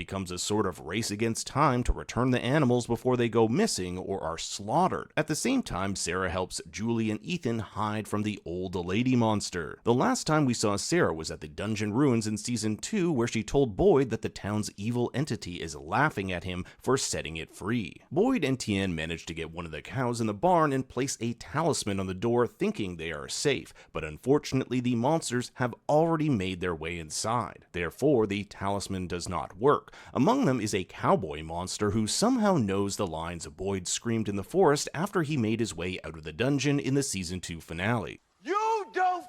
becomes a sort of race against time to return the animals before they go missing or are slaughtered. At the same time, Sarah helps Julie and Ethan hide from the old lady monster. The last time we saw Sarah was at the dungeon ruins in season 2, where she told Boyd that the town's evil entity is laughing at him for setting it free. Boyd and Tien manage to get one of the cows in the barn and place a talisman on the door thinking they are safe, but unfortunately the monsters have already made their way inside. Therefore, the talisman does not work. Among them is a cowboy monster who somehow knows the lines Boyd screamed in the forest after he made his way out of the dungeon in the season 2 finale. You don't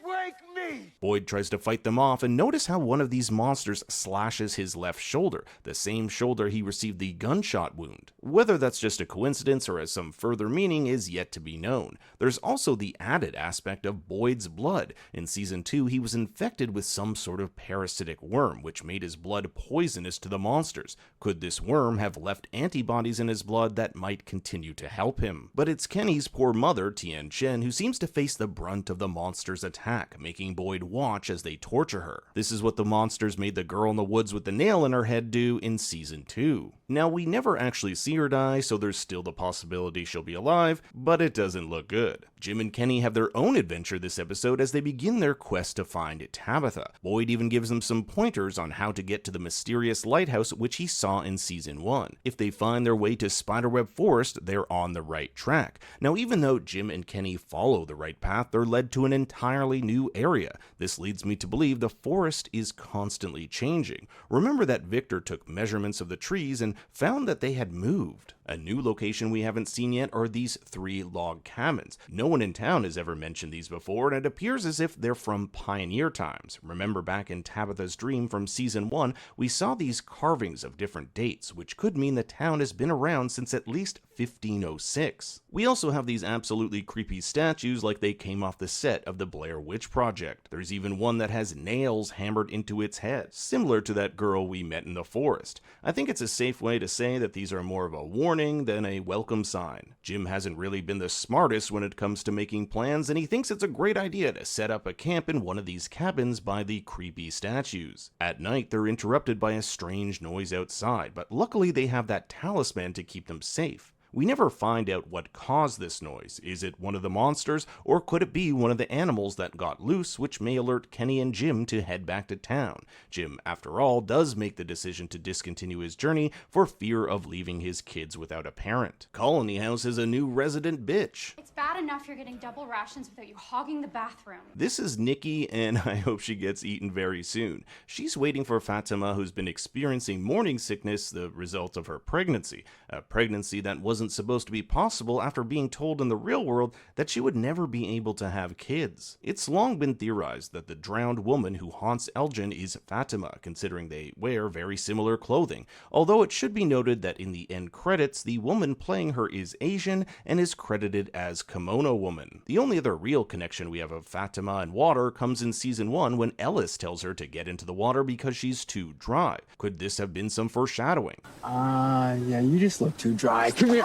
break me! Boyd tries to fight them off, and notice how one of these monsters slashes his left shoulder, the same shoulder he received the gunshot wound. Whether that's just a coincidence or has some further meaning is yet to be known. There's also the added aspect of Boyd's blood. In season 2, he was infected with some sort of parasitic worm, which made his blood poisonous to the monsters. Could this worm have left antibodies in his blood that might continue to help him? But it's Kenny's poor mother, Tien Chen, who seems to face the brunt of the monster's attack, making Boyd watch as they torture her. This is what the monsters made the girl in the woods with the nail in her head do in season 2. Now, we never actually see her die, so there's still the possibility she'll be alive, but it doesn't look good. Jim and Kenny have their own adventure this episode as they begin their quest to find Tabitha. Boyd even gives them some pointers on how to get to the mysterious lighthouse which he saw in season 1. If they find their way to Spiderweb Forest, they're on the right track. Now, even though Jim and Kenny follow the right path, they're led to an entirely new area. This leads me to believe the forest is constantly changing. Remember that Victor took measurements of the trees and found that they had moved. A new location we haven't seen yet are these 3 log cabins. No one in town has ever mentioned these before, and it appears as if they're from pioneer times. Remember back in Tabitha's dream from season 1, we saw these carvings of different dates, which could mean the town has been around since at least 1506. We also have these absolutely creepy statues like they came off the set of the Blair Witch Project. There's even one that has nails hammered into its head, similar to that girl we met in the forest. I think it's a safe way to say that these are more of a warning than a welcome sign. Jim hasn't really been the smartest when it comes to making plans, and he thinks it's a great idea to set up a camp in one of these cabins by the creepy statues. At night, they're interrupted by a strange noise outside, but luckily they have that talisman to keep them safe. We never find out what caused this noise. Is it one of the monsters, or could it be one of the animals that got loose, which may alert Kenny and Jim to head back to town? Jim, after all, does make the decision to discontinue his journey for fear of leaving his kids without a parent. Colony House is a new resident bitch. It's bad enough you're getting double rations without you hogging the bathroom. This is Nikki, and I hope she gets eaten very soon. She's waiting for Fatima, who's been experiencing morning sickness, the result of her pregnancy. A pregnancy that wasn't supposed to be possible after being told in the real world that she would never be able to have kids. It's long been theorized that the drowned woman who haunts Elgin is Fatima, considering they wear very similar clothing, although it should be noted that in the end credits, the woman playing her is Asian and is credited as Kimono Woman. The only other real connection we have of Fatima and water comes in season 1 when Ellis tells her to get into the water because she's too dry. Could this have been some foreshadowing? Yeah, you just look too dry. Come here.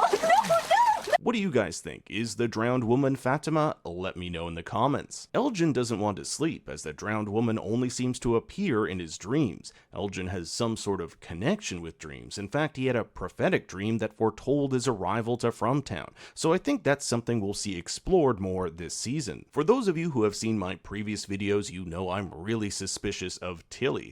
What do you guys think? Is the drowned woman Fatima? Let me know in the comments. Elgin doesn't want to sleep, as the drowned woman only seems to appear in his dreams. Elgin has some sort of connection with dreams. In fact, he had a prophetic dream that foretold his arrival to Fromtown. So I think that's something we'll see explored more this season. For those of you who have seen my previous videos, you know I'm really suspicious of Tilly.